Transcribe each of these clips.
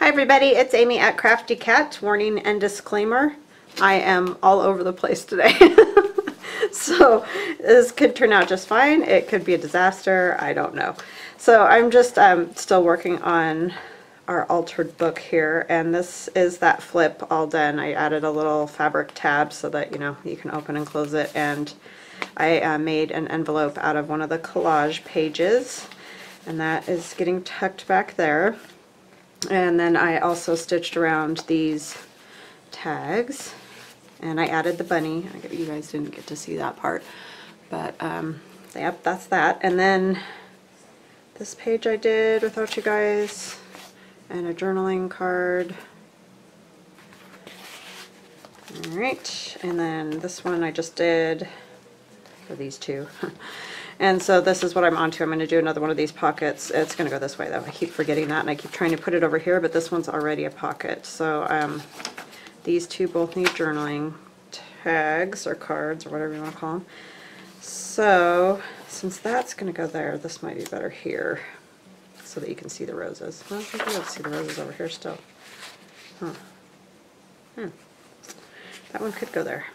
Hi everybody, it's Amy at Crafty Cat. Warning and disclaimer, I am all over the place today. So this could turn out just fine. It could be a disaster. I don't know. So I'm just still working on our altered book here, and this is that flip all done. I added a little fabric tab so that you can open and close it, and I made an envelope out of one of the collage pages, and that is getting tucked back there. And then I also stitched around these tags, and I added the bunny. You guys didn't get to see that part, but yep, that's that. And then this page I did without you guys, and a journaling card. Alright, and then this one I just did for these two. And so this is what I'm onto. I'm going to do another one of these pockets. It's going to go this way though. I keep forgetting that, and I keep trying to put it over here, but this one's already a pocket. So these two both need journaling tags or cards or whatever you want to call them. So since that's going to go there, this might be better here so that you can see the roses. Well, I think you'll see the roses over here still. Huh. That one could go there.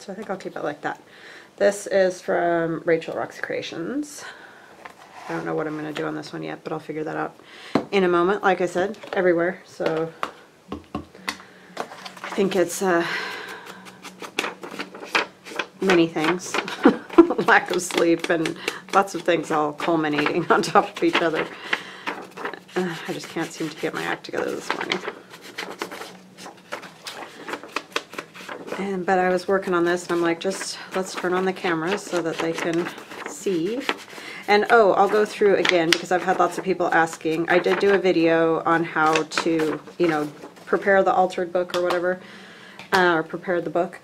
So I think I'll keep it like that. This is from Rachel Roxy Creations. I don't know what I'm going to do on this one yet, but I'll figure that out in a moment. Like I said, everywhere. So I think it's many things. Lack of sleep and lots of things all culminating on top of each other. I just can't seem to get my act together this morning. But I was working on this, and I'm like, just let's turn on the camera so that they can see. And oh, I'll go through again because I've had lots of people asking. I did do a video on how to, prepare the altered book or whatever, or prepare the book.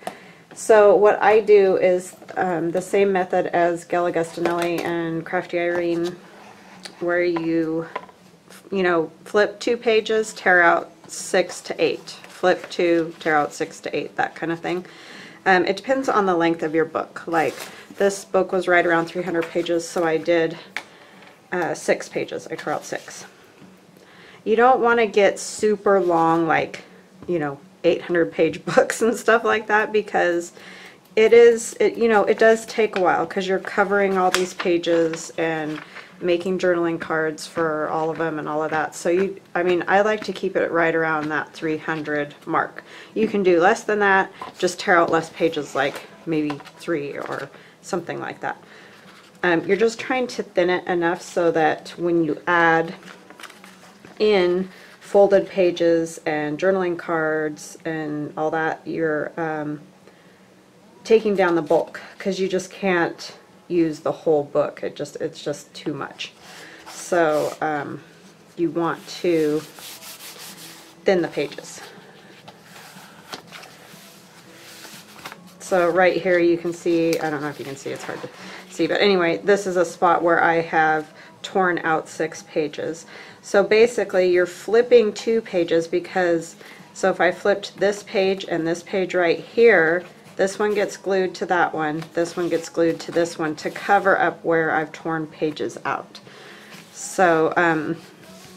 So what I do is the same method as Gela Gustinelli and Crafty Irene, where you flip 2 pages, tear out 6 to 8. Flip 2, tear out 6 to 8, that kind of thing. It depends on the length of your book. Like this book was right around 300 pages, so I did 6 pages. I tore out 6. You don't want to get super long, like 800-page books and stuff like that, because it does take a while because you're covering all these pages and making journaling cards for all of them and all of that. So I like to keep it right around that 300 mark. You can do less than that, just tear out less pages, like maybe 3 or something like that. You're just trying to thin it enough so that when you add in folded pages and journaling cards and all that, you're taking down the bulk, because you just can't use the whole book. It's just too much. So you want to thin the pages. So right here you can see, I don't know if you can see, it's hard to see, but anyway, this is a spot where I have torn out 6 pages. So basically you're flipping 2 pages because, so if I flipped this page and this page right here, this one gets glued to that one, this one gets glued to this one to cover up where I've torn pages out. So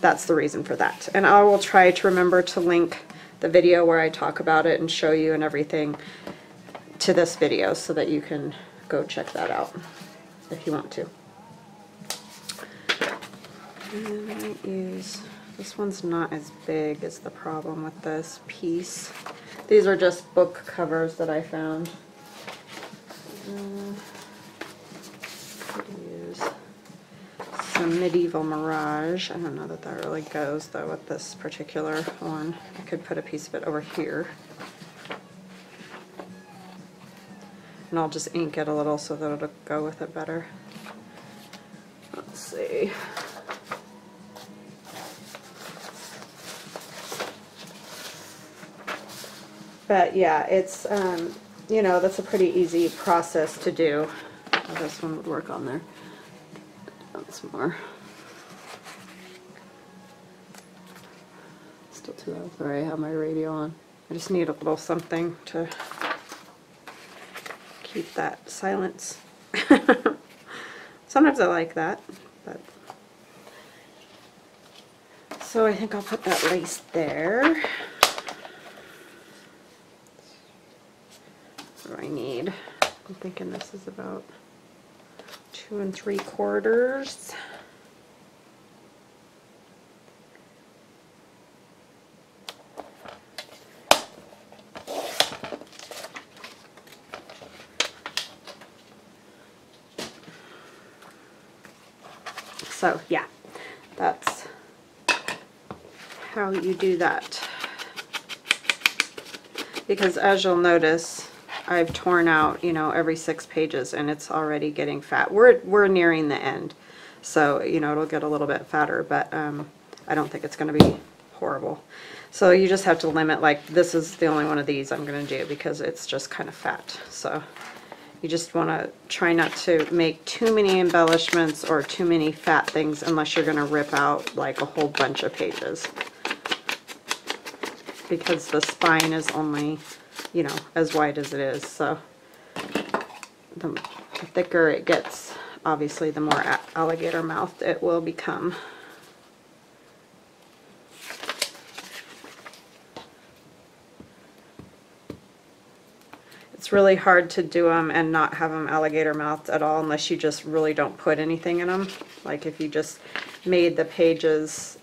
that's the reason for that. And I will try to remember to link the video where I talk about it and show you and everything to this video so that you can go check that out if you want to. And I might use, this one's not as big as the problem with this piece. These are just book covers that I found. Use some Medieval Mirage. I don't know that that really goes though with this particular one. I could put a piece of it over here. And I'll just ink it a little so that it'll go with it better. Let's see. But yeah, it's, that's a pretty easy process to do. Oh, this one would work on there. Once more. Still too loud. Sorry, I have my radio on. I just need a little something to keep that silence. Sometimes I like that, but So I think I'll put that lace there. What do I need? I'm thinking this is about 2 3/4. So yeah, that's how you do that. Because as you'll notice, I've torn out, you know, every 6 pages and it's already getting fat. We're nearing the end, so you know it'll get a little bit fatter, but I don't think it's going to be horrible. So you just have to limit, like this is the only one of these I'm going to do because it's just kind of fat. So you just want to try not to make too many embellishments or too many fat things unless you're going to rip out like a whole bunch of pages. Because the spine is only, you know, as wide as it is. So the thicker it gets, obviously the more alligator mouthed it will become. It's really hard to do them and not have them alligator mouthed at all unless you just really don't put anything in them. Like if you just made the pages,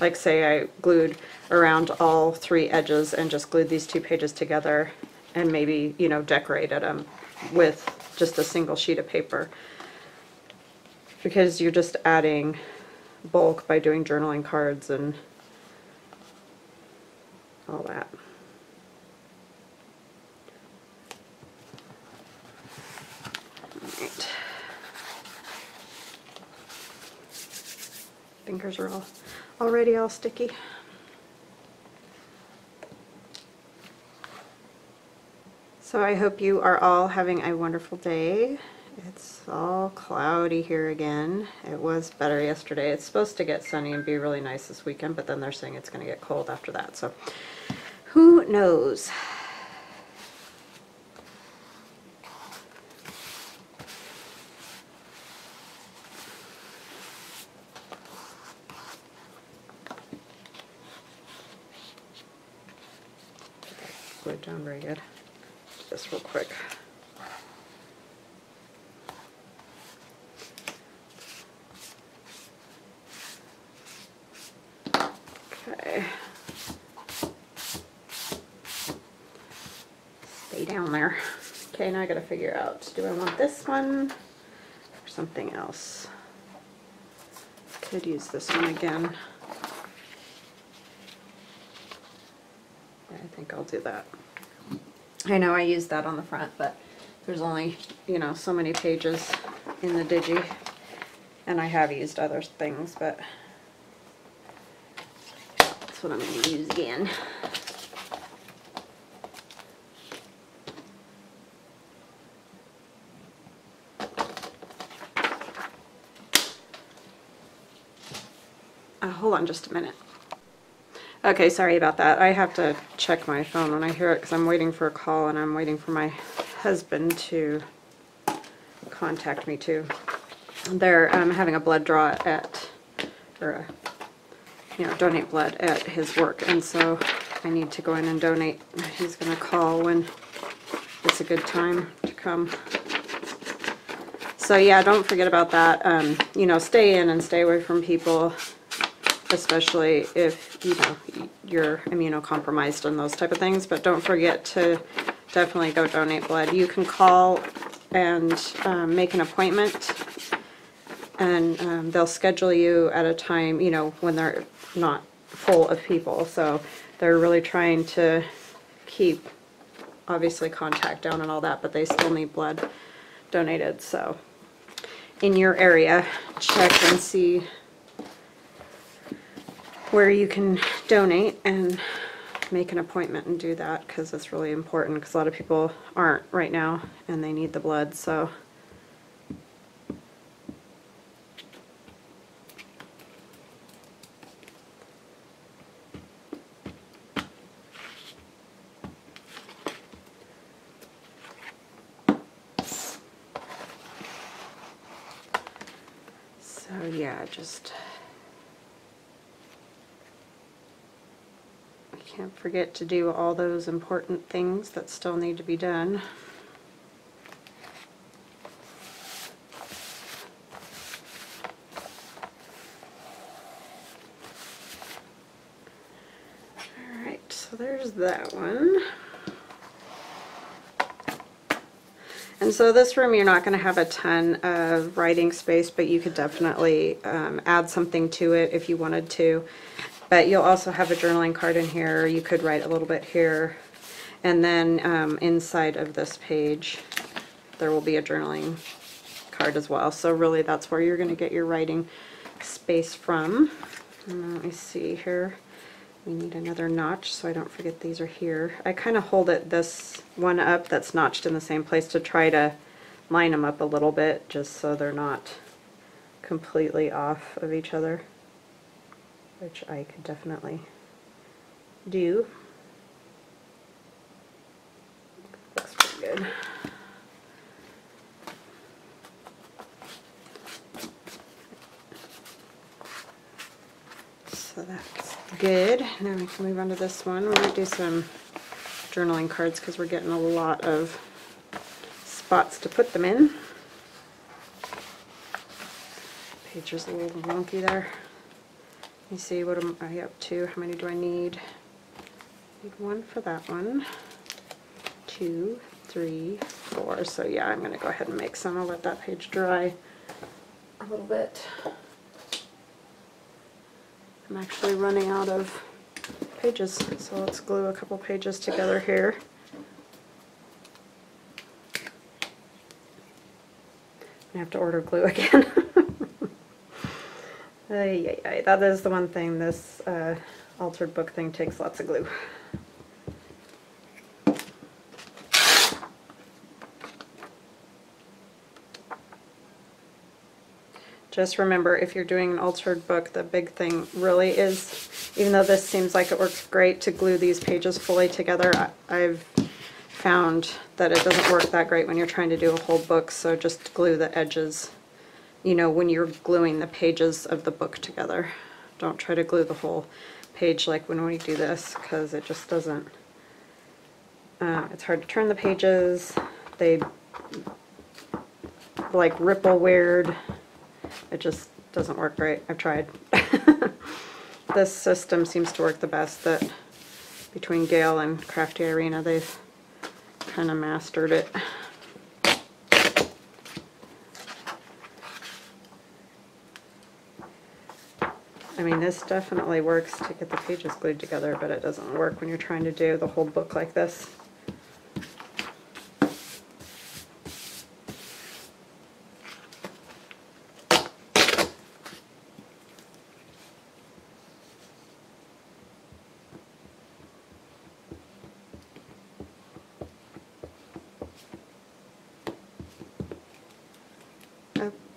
like say I glued around all 3 edges and just glued these 2 pages together and maybe, you know, decorated them with just a single sheet of paper. Because you're just adding bulk by doing journaling cards and all that. Right. Fingers are already all sticky. So I hope you are all having a wonderful day. It's all cloudy here again. It was better yesterday. It's supposed to get sunny and be really nice this weekend, but then they're saying it's going to get cold after that. So who knows? Glued down very good. Just real quick. Okay. Stay down there. Okay, now I gotta figure out, do I want this one or something else? Could use this one again. I think I'll do that. I know I used that on the front, but there's only, you know, so many pages in the digi, and I have used other things, but that's what I'm going to use again. Hold on just a minute. Okay, sorry about that. I have to check my phone when I hear it because I'm waiting for a call and I'm waiting for my husband to contact me too. They're having a blood draw at, or donate blood at his work, and so I need to go in and donate. He's going to call when it's a good time to come. So yeah, don't forget about that. Stay in and stay away from people, especially if you're immunocompromised and those type of things. But don't forget to definitely go donate blood. You can call and make an appointment, and they'll schedule you at a time when they're not full of people. So they're really trying to keep obviously contact down and all that, but they still need blood donated. So in your area, check and see where you can donate and make an appointment and do that, because it's really important, because a lot of people aren't right now and they need the blood. So yeah, just Can't forget to do all those important things that still need to be done. Alright, so there's that one. And so this room, you're not going to have a ton of writing space, but you could definitely add something to it if you wanted to. But you'll also have a journaling card in here. You could write a little bit here. And then inside of this page, there will be a journaling card as well. So really that's where you're going to get your writing space from. And let me see here. We need another notch so I don't forget these are here. I kind of hold it this one up that's notched in the same place to try to line them up a little bit just so they're not completely off of each other, which I could definitely do. Looks pretty good. So that's good. Now we can move on to this one. We're going to do some journaling cards because we're getting a lot of spots to put them in. Page is a little wonky there. Let me see, what am I up to? How many do I need? Need one for that one. 2, 3, 4. So yeah, I'm going to go ahead and make some. I'll let that page dry a little bit. I'm actually running out of pages, so let's glue a couple pages together here. I have to order glue again. That is the one thing, this altered book thing takes lots of glue. Just remember, if you're doing an altered book, the big thing really is, even though this seems like it works great to glue these pages fully together, I've found that it doesn't work that great when you're trying to do a whole book, so just glue the edges, you know, when you're gluing the pages of the book together. Don't try to glue the whole page like when we do this, because it just doesn't, it's hard to turn the pages, they like ripple weird. It just doesn't work great. I've tried. This system seems to work the best. That between Gail and Crafty Irina, they've kind of mastered it. I mean, this definitely works to get the pages glued together, but it doesn't work when you're trying to do the whole book like this.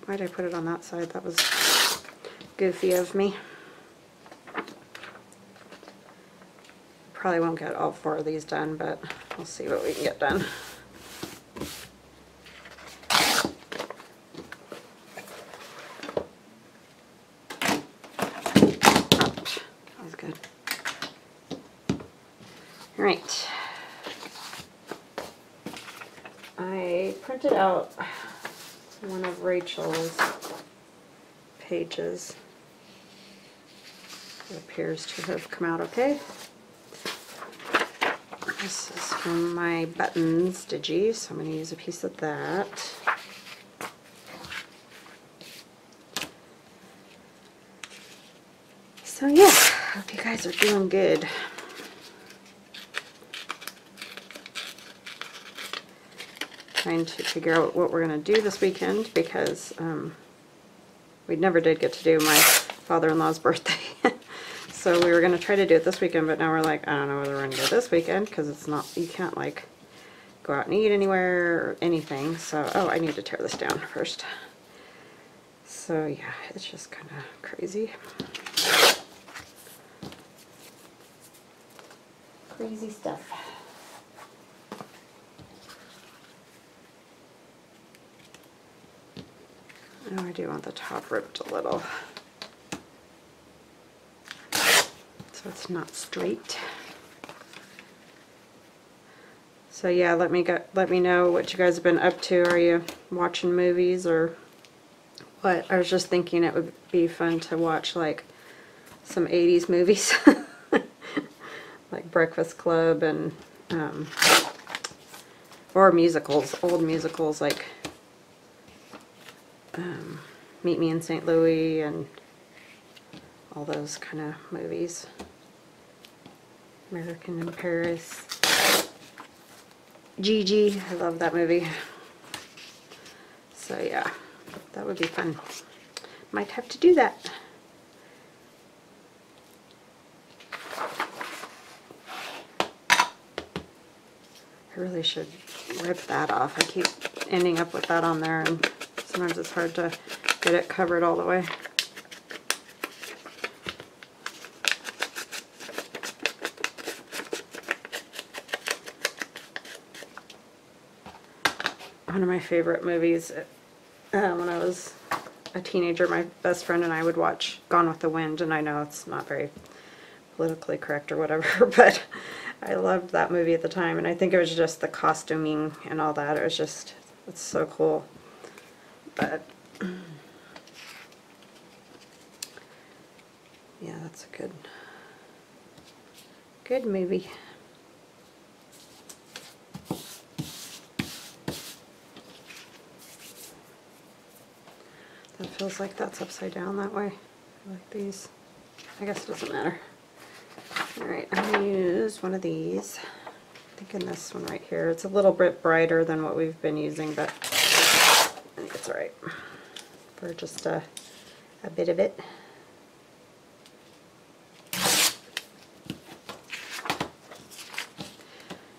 Why did I put it on that side? That was goofy of me. Probably won't get all 4 of these done, but we'll see what we can get done. Ouch. That was good. All right. I printed out one of Rachel's pages. It appears to have come out okay. This is from my buttons digi, so I'm going to use a piece of that. So yeah, hope you guys are doing good. Trying to figure out what we're going to do this weekend, because we never did get to do my father-in-law's birthday. So we were going to try to do it this weekend, but now we're like, I don't know whether we're going to do it this weekend, because it's not, you can't like go out and eat anywhere or anything. So, oh, I need to tear this down first. So yeah, it's just kind of crazy. Crazy stuff. Oh, I do want the top ripped a little, so it's not straight. So yeah, let me know what you guys have been up to. Are you watching movies or what? I was just thinking it would be fun to watch like some 80s movies. Like Breakfast Club and or musicals, old musicals like Meet Me in St. Louis and all those kind of movies. American in Paris. Gigi, I love that movie. So yeah, that would be fun. Might have to do that. I really should rip that off. I keep ending up with that on there, and sometimes it's hard to get it covered all the way. One of my favorite movies when I was a teenager, my best friend and I would watch Gone with the Wind, and I know it's not very politically correct or whatever, but I loved that movie at the time, and I think it was just the costuming and all that. It was just, it's so cool. But yeah, that's a good movie. That feels like that's upside down that way. I like these. I guess it doesn't matter. Alright, I'm going to use one of these. I'm thinking this one right here. It's a little bit brighter than what we've been using, but I think it's alright for just a bit of it.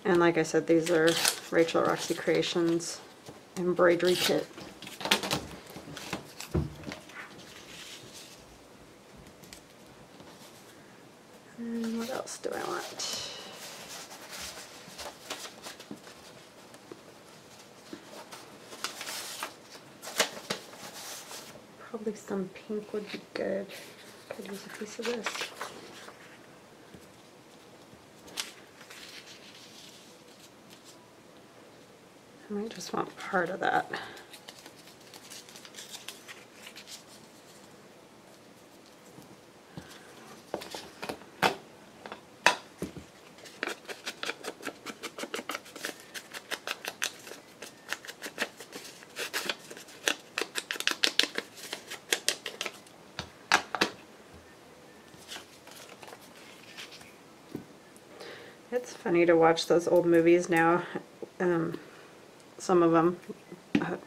And like I said, these are Rachel Roxy Creations embroidery kit. And what else do I want? Probably some pink would be good. Could use a piece of this. I might just want part of that. It's funny to watch those old movies now, some of them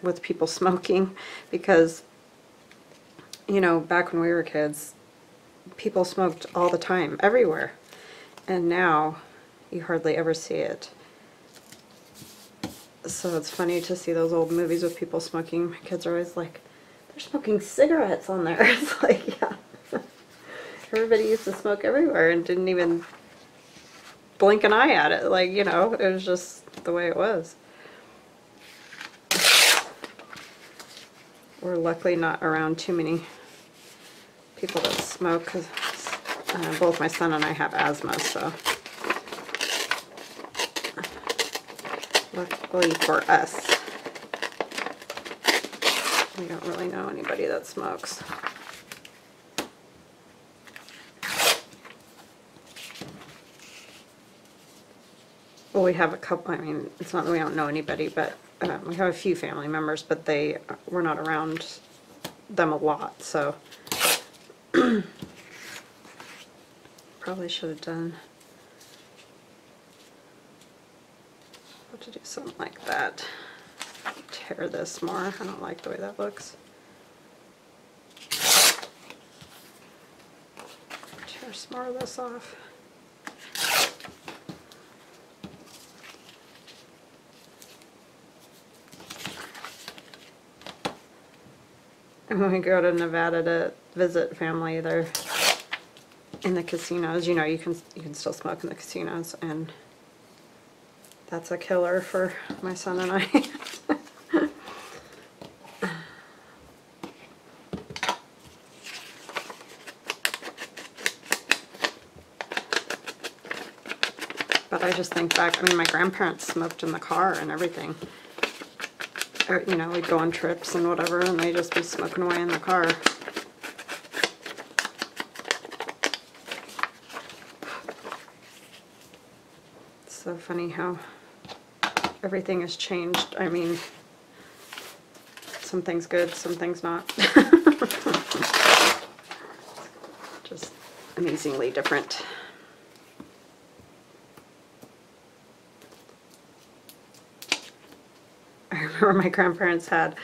with people smoking, because, you know, back when we were kids, people smoked all the time, everywhere, and now you hardly ever see it. So it's funny to see those old movies with people smoking. My kids are always like, they're smoking cigarettes on there. It's like, yeah. Everybody used to smoke everywhere and didn't even blink an eye at it. Like, you know, it was just the way it was. We're luckily not around too many people that smoke, because both my son and I have asthma, so luckily for us, we don't really know anybody that smokes. Well, we have a couple, I mean, it's not that we don't know anybody, but we have a few family members, but we're not around them a lot, so probably should have done, have to do something like that. Tear this more. I don't like the way that looks. Tear some more of this off. And when we go to Nevada to visit family, they're in the casinos. You know, you can still smoke in the casinos, and that's a killer for my son and I. But I just think back, I mean, my grandparents smoked in the car and everything. Or, you know, we'd go on trips and whatever, and they'd just be smoking away in the car. It's so funny how everything has changed. I mean, something's good, something's not. Just amazingly different. I remember my grandparents had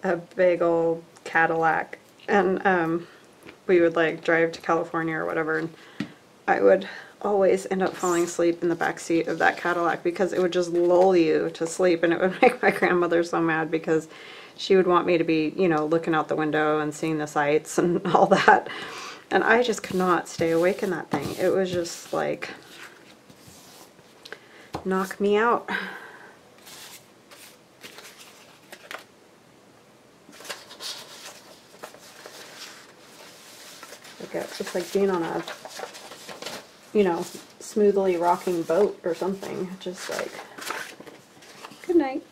a big old Cadillac, and we would like drive to California or whatever, and I would always end up falling asleep in the back seat of that Cadillac because it would just lull you to sleep, and it would make my grandmother so mad because she would want me to be, you know, looking out the window and seeing the sights and all that, and I just could not stay awake in that thing. It was just like, knock me out. It's like being on a, you know, smoothly rocking boat or something. Just like, good night.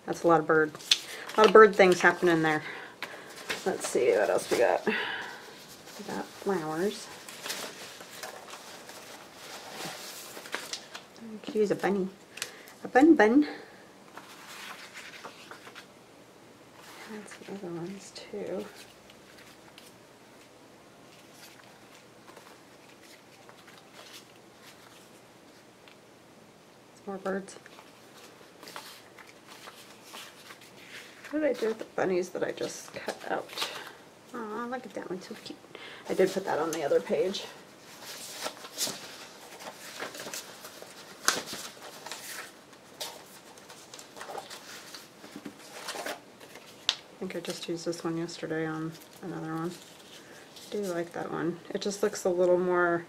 That's a lot of bird things happening there. Let's see what else we got. We got flowers. I could use a bunny. A bun. That's the other ones too. More birds. What did I do with the bunnies that I just cut out? Oh, look at that one, so cute. I did put that on the other page. I think I just used this one yesterday on another one. I do like that one. It just looks a little more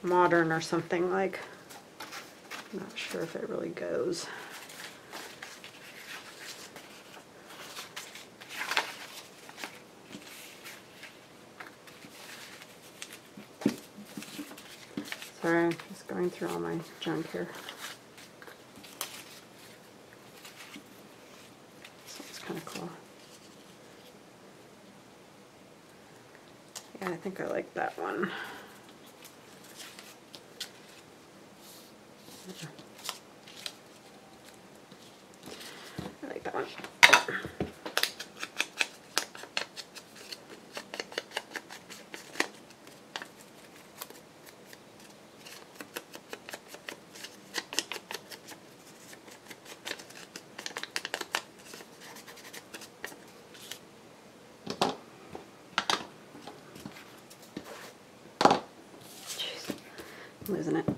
modern or something, like. I'm not sure if it really goes. Sorry, I'm just going through all my junk here. This one's kind of cool. Yeah, I think I like that one. I like that one. Jeez, I'm losing it.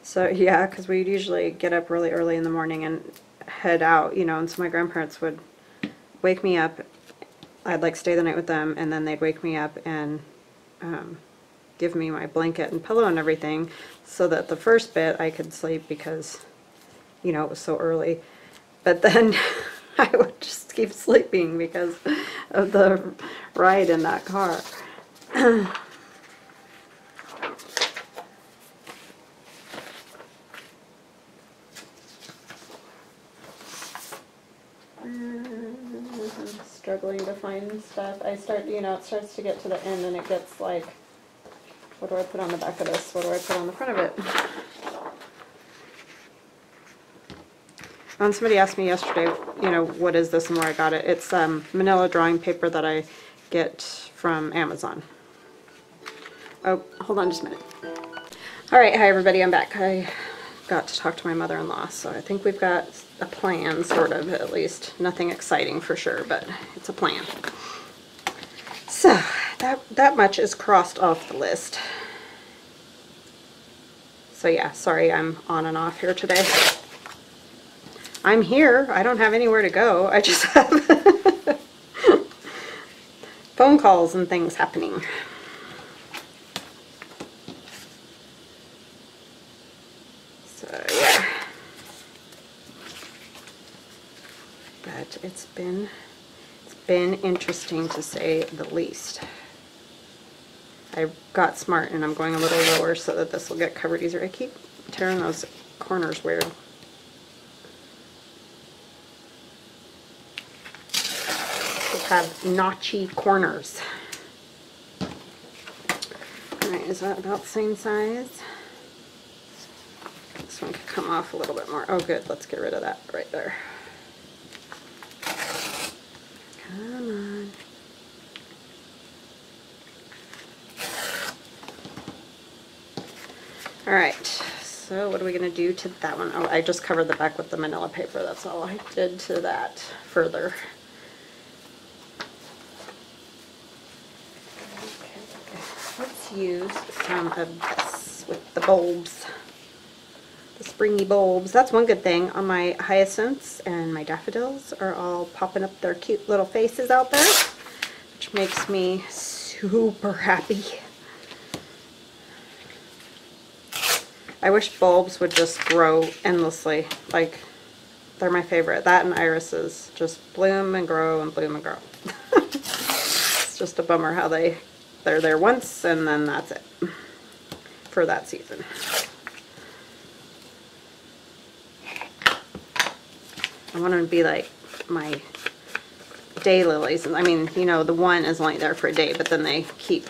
So yeah, because we'd usually get up really early in the morning and head out, you know, and so my grandparents would wake me up. I'd like stay the night with them, and then they'd wake me up and give me my blanket and pillow and everything, so that the first bit I could sleep because, you know, it was so early. But then I would just keep sleeping because of the ride in that car. Struggling to find stuff. I start, you know, it starts to get to the end and it gets like, what do I put on the back of this? What do I put on the front of it? And somebody asked me yesterday, you know, what is this and where I got it. It's Manila drawing paper that I get from Amazon. Oh, hold on just a minute. All right, hi everybody, I'm back. I got to talk to my mother-in-law, so I think we've got a plan, sort of, at least. Nothing exciting for sure, but it's a plan. So, that much is crossed off the list. So yeah, sorry I'm on and off here today. I'm here, I don't have anywhere to go, I just have phone calls and things happening. So yeah. But it's been interesting to say the least. I got smart and I'm going a little lower so that this will get covered easier. I keep tearing those corners weird. They have notchy corners. Alright, is that about the same size? This one could come off a little bit more. Oh good, let's get rid of that right there. Come on. Alright, so what are we going to do to that one? Oh, I just covered the back with the manila paper. That's all I did to that further. Okay, let's use some of this with the bulbs. The springy bulbs. That's one good thing. On my hyacinths and my daffodils are all popping up their cute little faces out there, which makes me super happy. I wish bulbs would just grow endlessly. Like, they're my favorite. That and irises just bloom and grow and bloom and grow. It's just a bummer how they're there once and then that's it for that season. I want them to be like my daylilies. I mean, you know, the one is only there for a day, but then they keep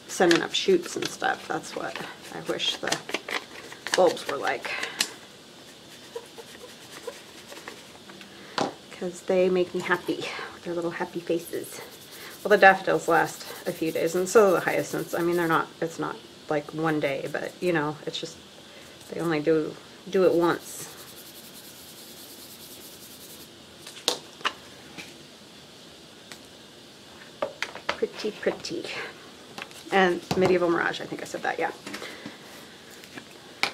sending up shoots and stuff. That's what I wish the bulbs were like, because they make me happy with their little happy faces. Well, the daffodils last a few days, and so do the hyacinths. I mean, it's not like one day, but you know, it's just they only do it once. Pretty, pretty. And Medieval Mirage, I think I said that, yeah.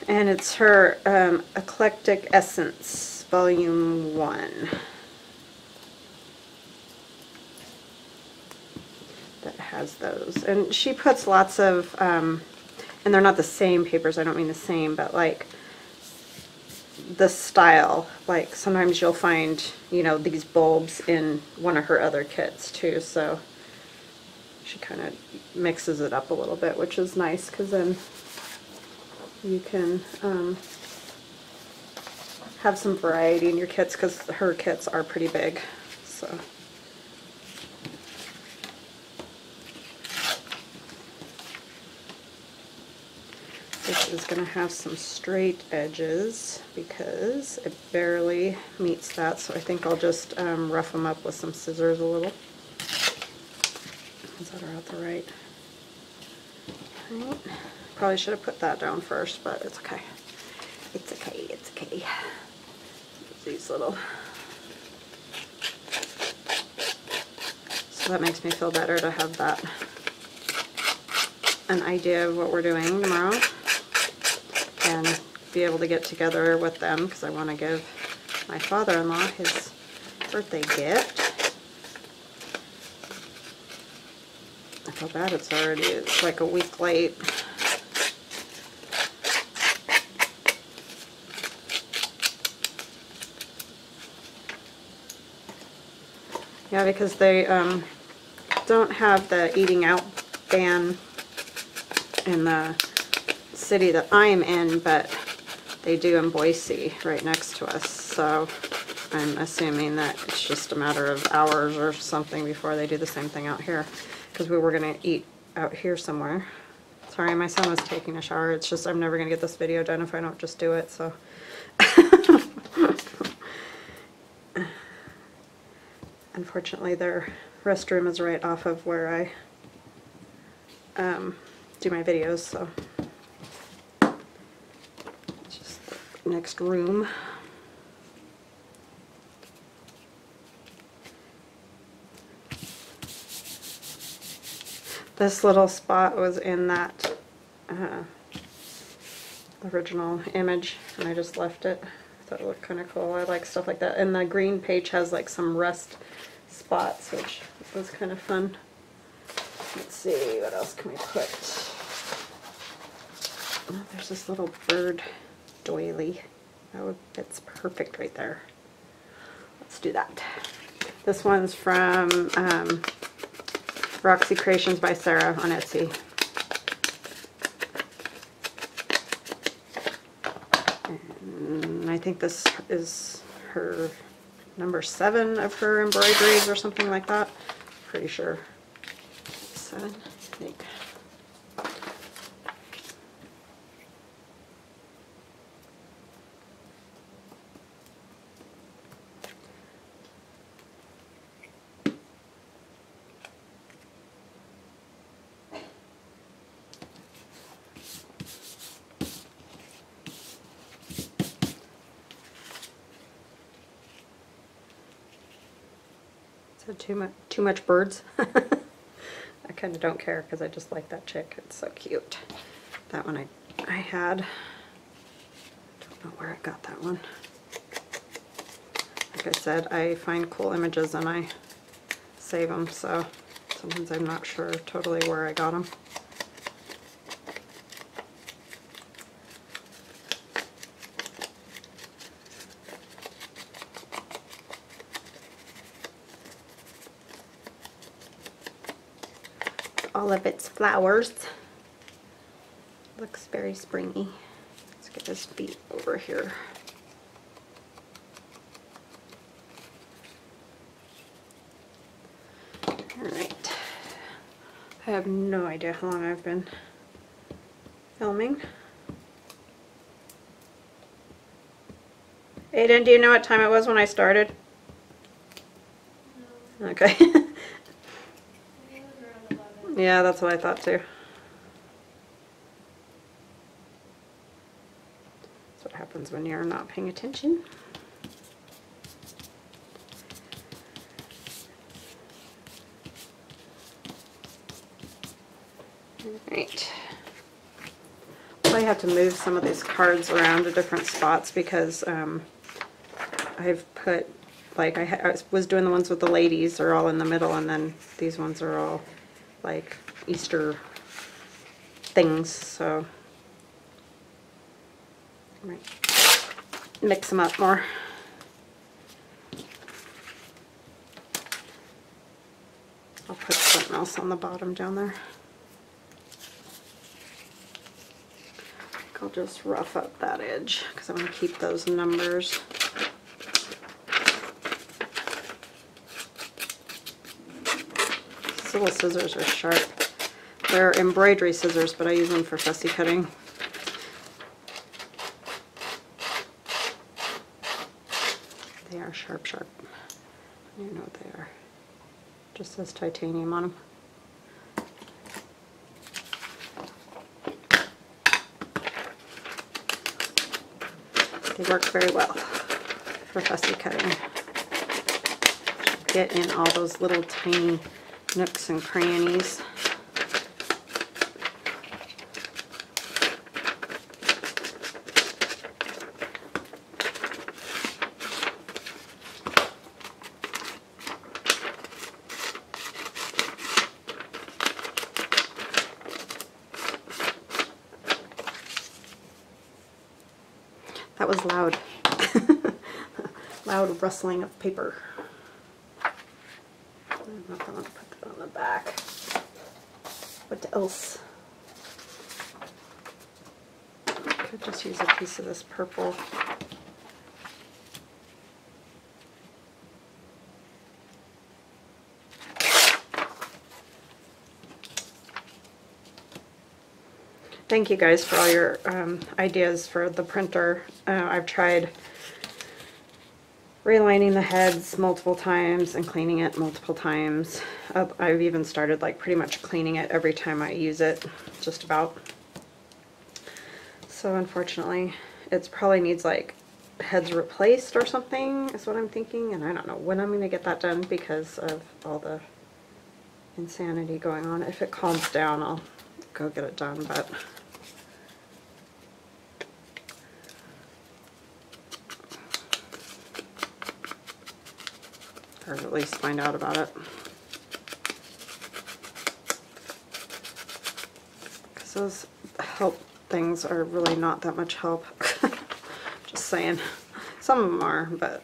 And it's her Eclectic Essence, Volume 1. That has those. And she puts lots of, and they're not the same papers, I don't mean the same, but like the style. Like sometimes you'll find, you know, these bulbs in one of her other kits too, so she kind of mixes it up a little bit, which is nice, because then you can have some variety in your kits, because her kits are pretty big. So this is going to have some straight edges because it barely meets that, so I think I'll just rough them up with some scissors a little. Ones that are out the right. Right. Probably should have put that down first, but it's okay. It's okay, it's okay. These little. So that makes me feel better to have that, an idea of what we're doing tomorrow, and be able to get together with them, because I want to give my father-in-law his birthday gift. I feel bad it's like a week late. Yeah, because they don't have the eating out ban in the city that I'm in, but they do in Boise, right next to us. So I'm assuming that it's just a matter of hours or something before they do the same thing out here. Because we were going to eat out here somewhere. Sorry, my son was taking a shower. It's just I'm never going to get this video done if I don't just do it, so. Unfortunately, their restroom is right off of where I do my videos, so. It's just the next room. This little spot was in that original image, and I just left it. I thought it looked kind of cool. I like stuff like that. And the green page has like some rust spots, which was kind of fun. Let's see, what else can we put? Oh, there's this little bird doily. It's perfect right there. Let's do that. This one's from Roxy Creations by Sarah on Etsy. think this is her number 7 of her embroideries or something like that. Pretty sure. 7, I think. So too much birds. I kind of don't care because I just like that chick. It's so cute. That one I had. I don't know where I got that one. Like I said, I find cool images and I save them, so sometimes I'm not sure totally where I got them. All of its flowers. Looks very springy. Let's get his feet over here. Alright. I have no idea how long I've been filming. Aiden, do you know what time it was when I started? No. Okay. Yeah, that's what I thought too. That's what happens when you're not paying attention. Alright. I have to move some of these cards around to different spots because I've put, like, I was doing the ones with the ladies are all in the middle, and then these ones are all like Easter things, so I might mix them up more. I'll put something else on the bottom down there. I'll just rough up that edge because I want to keep those numbers. These little scissors are sharp. They're embroidery scissors, but I use them for fussy cutting. They are sharp, sharp. I don't know what they are. Just says titanium on them. They work very well for fussy cutting. Get in all those little tiny nooks and crannies. That was loud. Loud rustling of paper. I'm not going to put that on the back. What else? Could just use a piece of this purple. Thank you guys for all your ideas for the printer. I've tried relining the heads multiple times and cleaning it multiple times. I've even started like pretty much cleaning it every time I use it, just about. So unfortunately, it probably needs like heads replaced or something is what I'm thinking, and I don't know when I'm going to get that done because of all the insanity going on. If it calms down, I'll go get it done, but or at least find out about it. Because those help things are really not that much help. Just saying. Some of them are, but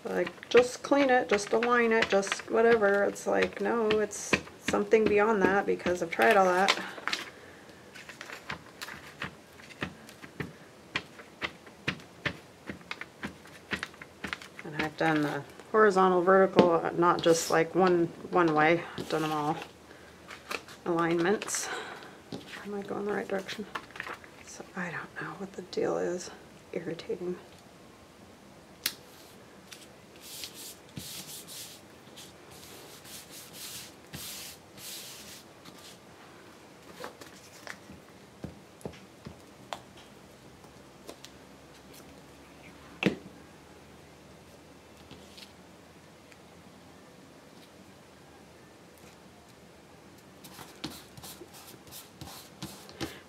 like, just clean it, just align it, just whatever. It's like, no, it's something beyond that because I've tried all that. And I've done the horizontal, vertical, not just like one way. I've done them all. Alignments. Am I going the right direction? So I don't know what the deal is. Irritating.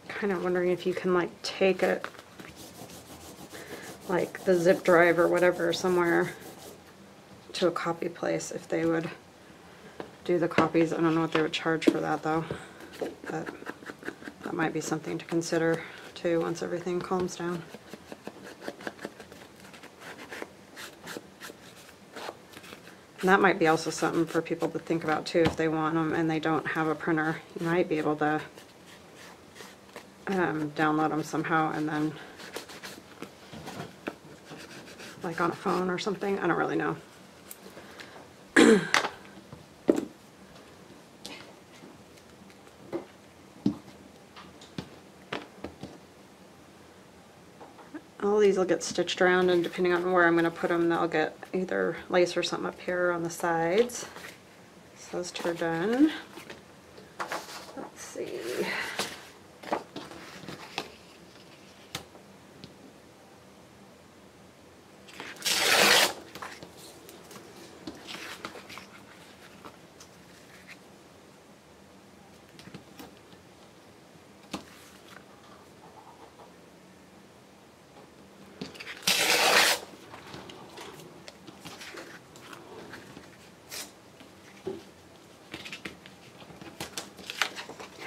Kind of wondering if you can like take it, like the zip drive or whatever, somewhere to a copy place if they would do the copies. I don't know what they would charge for that though, but that might be something to consider too once everything calms down. And that might be also something for people to think about too if they want them and they don't have a printer. You might be able to download them somehow and then like on a phone or something. I don't really know. All these will get stitched around, and depending on where I'm going to put them, they'll get either lace or something up here on the sides. So those two are done. Let's see.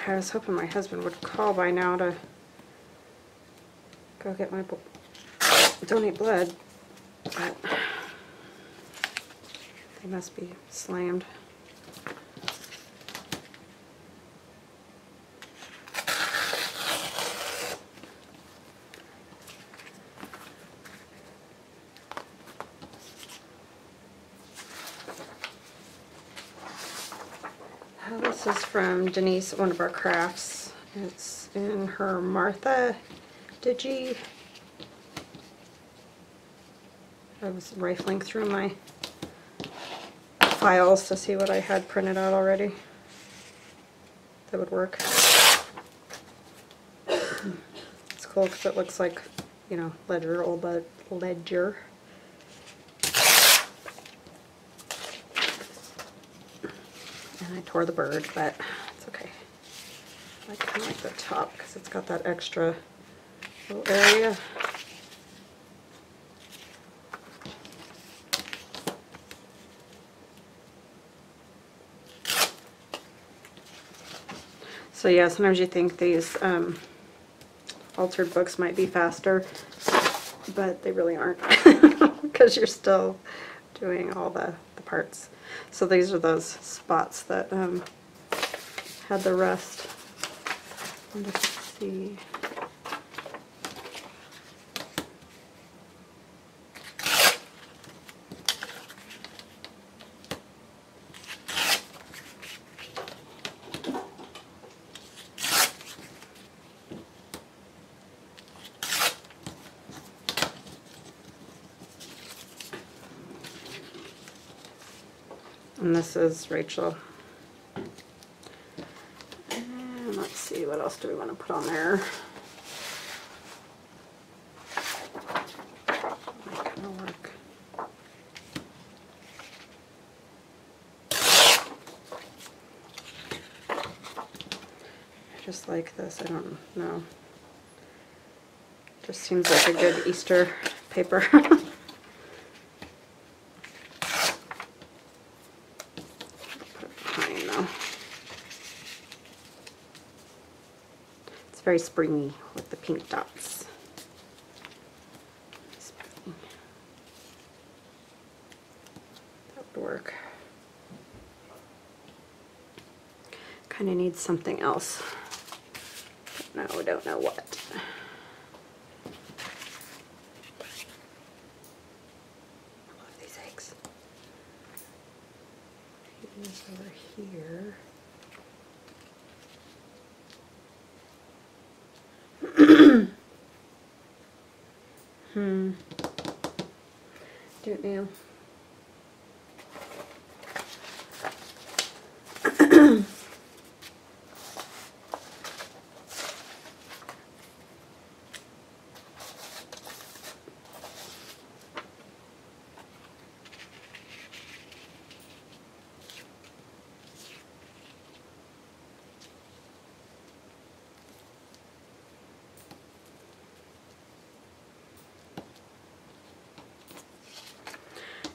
I was hoping my husband would call by now to go get my donate blood, but they must be slammed. This is from Denise, one of our crafts. It's in her Martha Digi. I was rifling through my files to see what I had printed out already that would work. It's cool because it looks like, you know, ledger, old ledger. And I tore the bird, but it's okay. I kind of like the top because it's got that extra little area. So yeah, sometimes you think these altered books might be faster, but they really aren't because you're still doing all the parts. So these are those spots that had the rust. Let's see. And this is Rachel. And let's see, what else do we want to put on there? Might kind of work. I just like this, I don't know. Just seems like a good Easter paper. Very springy with the pink dots. Springy. That would work. Kind of needs something else. But no, we don't know what. I love these Here's over here. Don't know.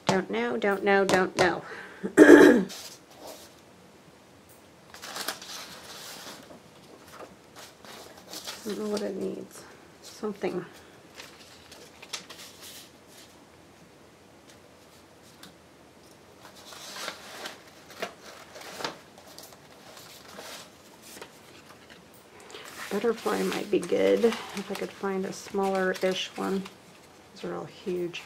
Don't know, don't know, don't know. Don't know what it needs. Something. Butterfly might be good if I could find a smaller-ish one. These are all huge.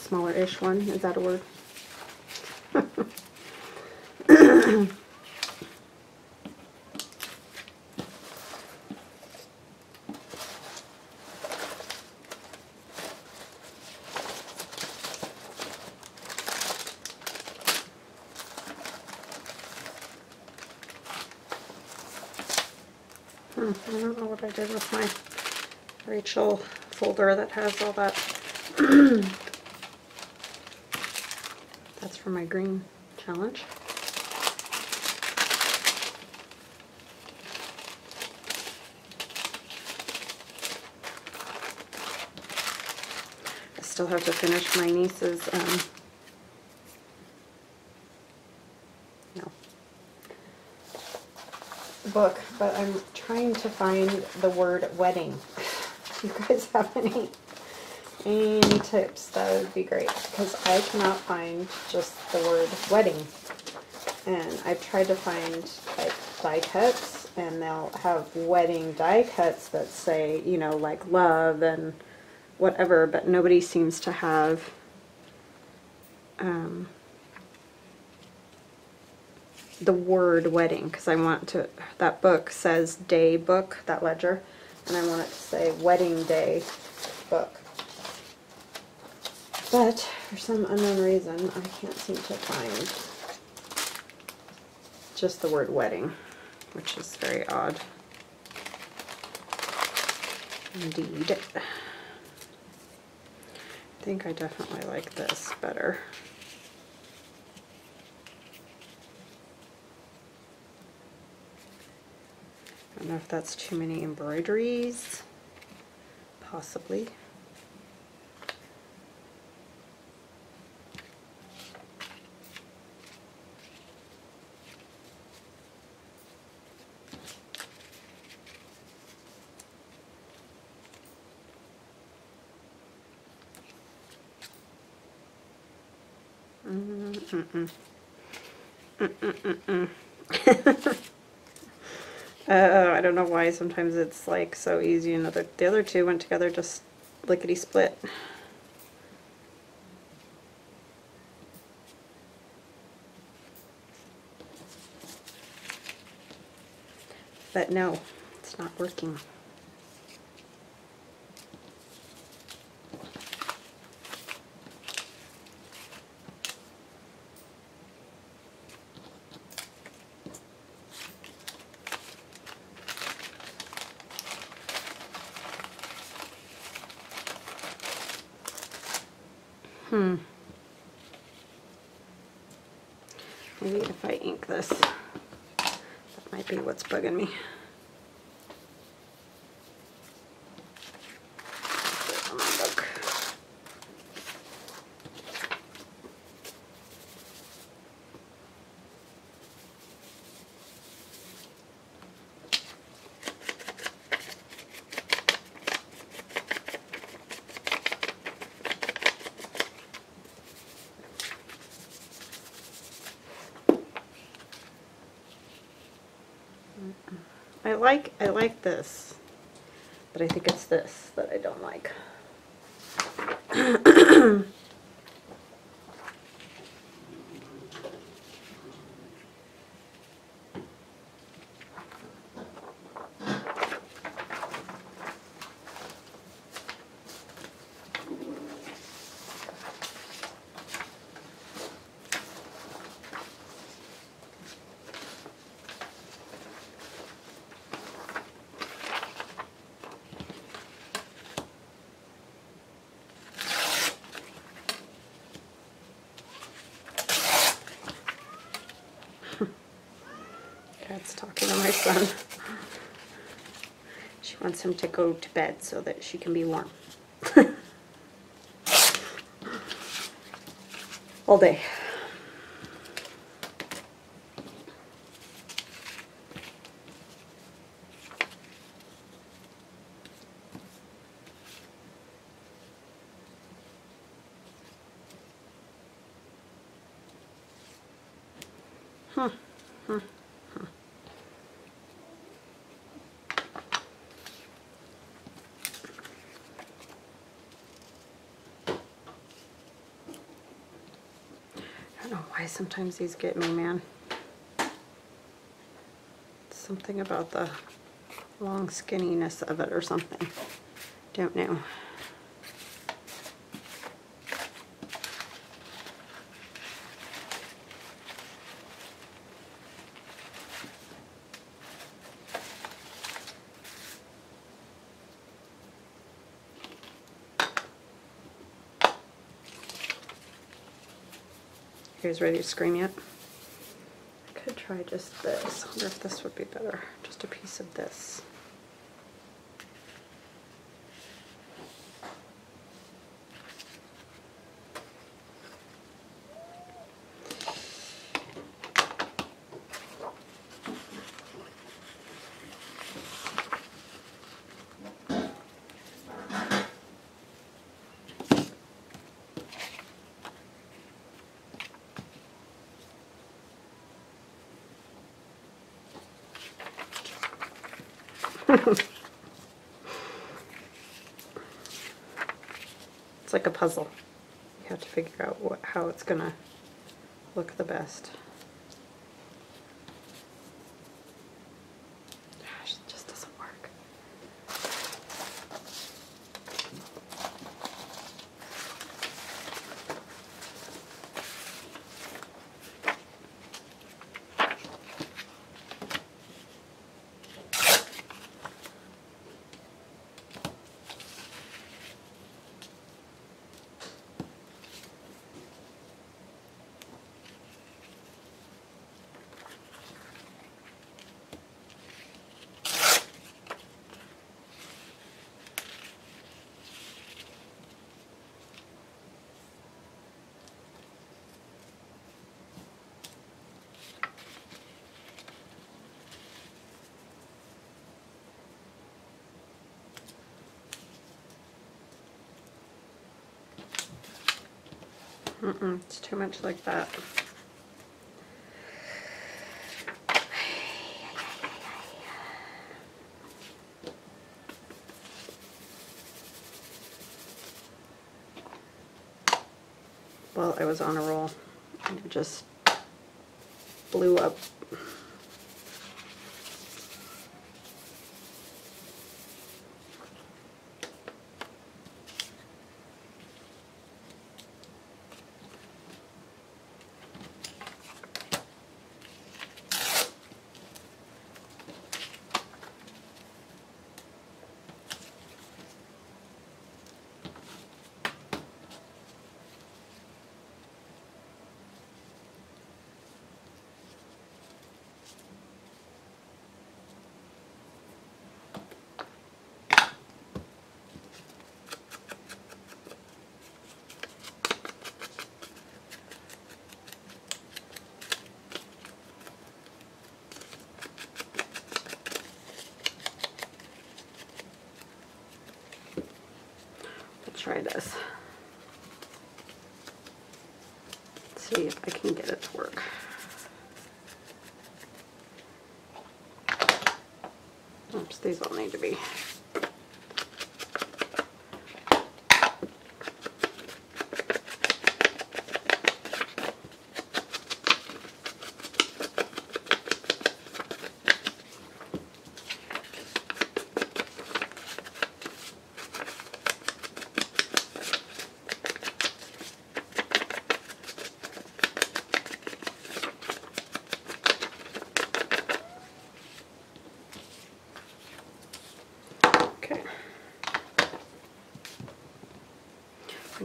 Smaller-ish one, is that a word? I don't know what I did with my Rachel folder that has all that. That's for my green challenge. I still have to finish my niece's book, but I'm trying to find the word wedding. If you guys have any tips, that would be great, because I cannot find just the word wedding. And I've tried to find like die cuts, and they'll have wedding die cuts that say, you know, like love and whatever, but nobody seems to have the word wedding, because I want to, that book says day book, that ledger, and I want it to say wedding day book. But for some unknown reason, I can't seem to find just the word wedding, which is very odd. Indeed. I think I definitely like this better. I don't know if that's too many embroideries, possibly. I don't know why sometimes it's like so easy, and the other two went together just lickety split. But no, it's not working. Maybe if I ink this, that might be what's bugging me. There's my book. I like this, but I think it's this that I don't like. Cat's talking to my son. She wants him to go to bed so that she can be warm. All day. I don't know why sometimes these get me, man. Something about the long skinniness of it or something. Don't know. You guys ready to scream yet? I could try just this. I wonder if this would be better. Just a piece of this. It's like a puzzle. You have to figure out how it's gonna look the best. Gosh, it just doesn't work. It's too much like that. Well, I was on a roll and it just blew up. Try this. Let's see if I can get it to work. Oops, these all need to be.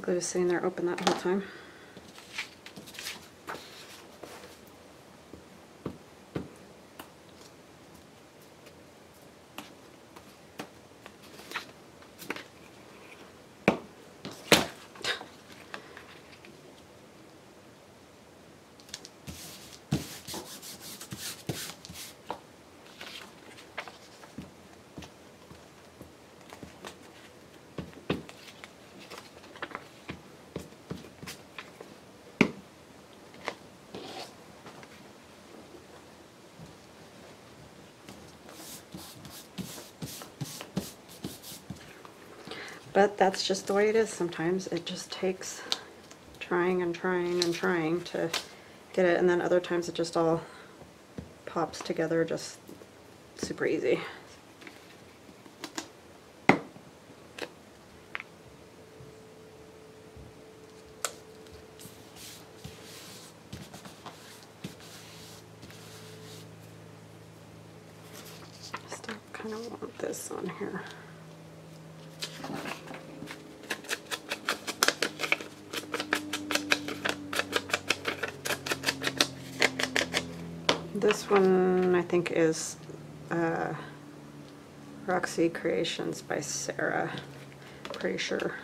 glue was sitting there open that whole time. But that's just the way it is sometimes. It just takes trying and trying and trying to get it, and then other times it just all pops together just super easy. Still kind of want this on here. This one I think is Roxy Creations by Sarah, pretty sure.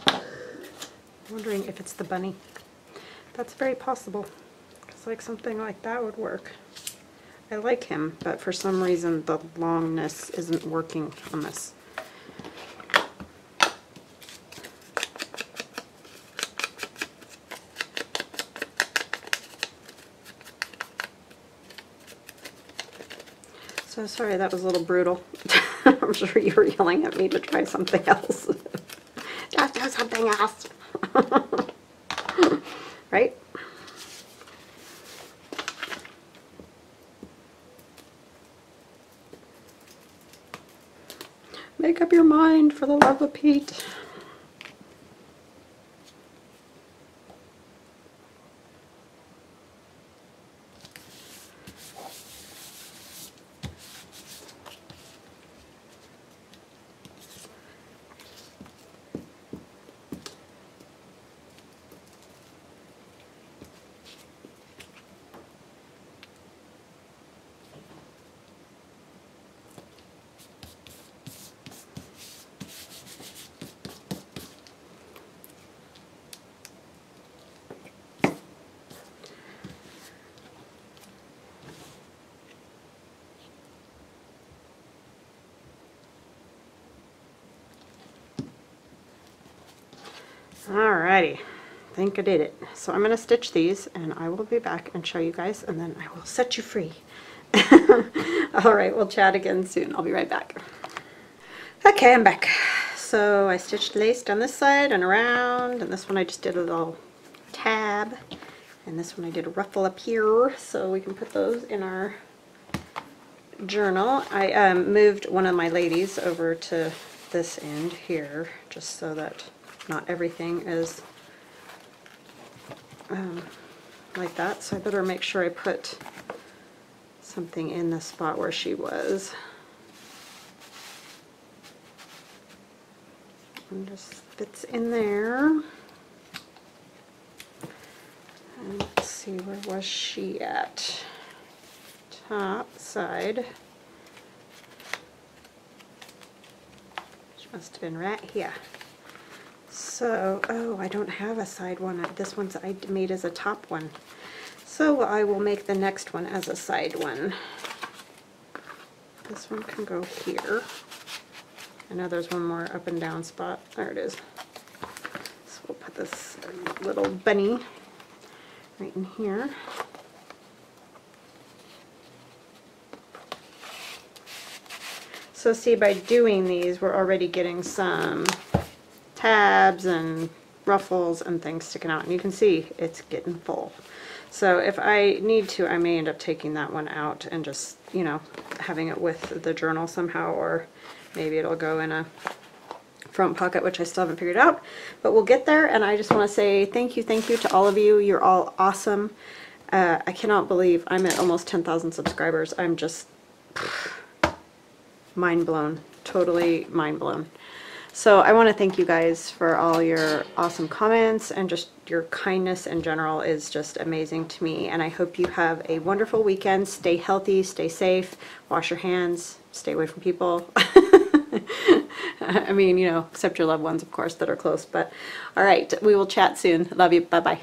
I'm wondering if it's the bunny. That's very possible. Like something like that would work. I like him, but for some reason the longness isn't working on this. So sorry, that was a little brutal. I'm sure you were yelling at me to try something else. Just do something else. Right? Make up your mind, for the love of Pete. Alrighty, I think I did it. So I'm going to stitch these and I will be back and show you guys, and then I will set you free. Alright, we'll chat again soon. I'll be right back. Okay, I'm back. So I stitched lace down this side and around, and this one I just did a little tab, and this one I did a ruffle up here, so we can put those in our journal. I moved one of my ladies over to this end here, just so that not everything is like that, so I better make sure I put something in the spot where she was. And just fits in there. And let's see, where was she at? Top side. She must have been right here. So, oh, I don't have a side one. This one's I made as a top one. So I will make the next one as a side one. This one can go here. I know there's one more up and down spot. There it is. So we'll put this little bunny right in here. So see, by doing these, we're already getting some tabs and ruffles and things sticking out, and you can see it's getting full. So if I need to, I may end up taking that one out and just, you know, having it with the journal somehow, or maybe it'll go in a front pocket, which I still haven't figured out, but we'll get there. And I just want to say thank you to all of you. You're all awesome. I cannot believe I'm at almost 10,000 subscribers. I'm just mind blown, totally mind blown. So I want to thank you guys for all your awesome comments, and just your kindness in general is just amazing to me. And I hope you have a wonderful weekend. Stay healthy, stay safe, wash your hands, stay away from people. I mean, you know, except your loved ones, of course, that are close. But all right, we will chat soon. Love you. Bye-bye.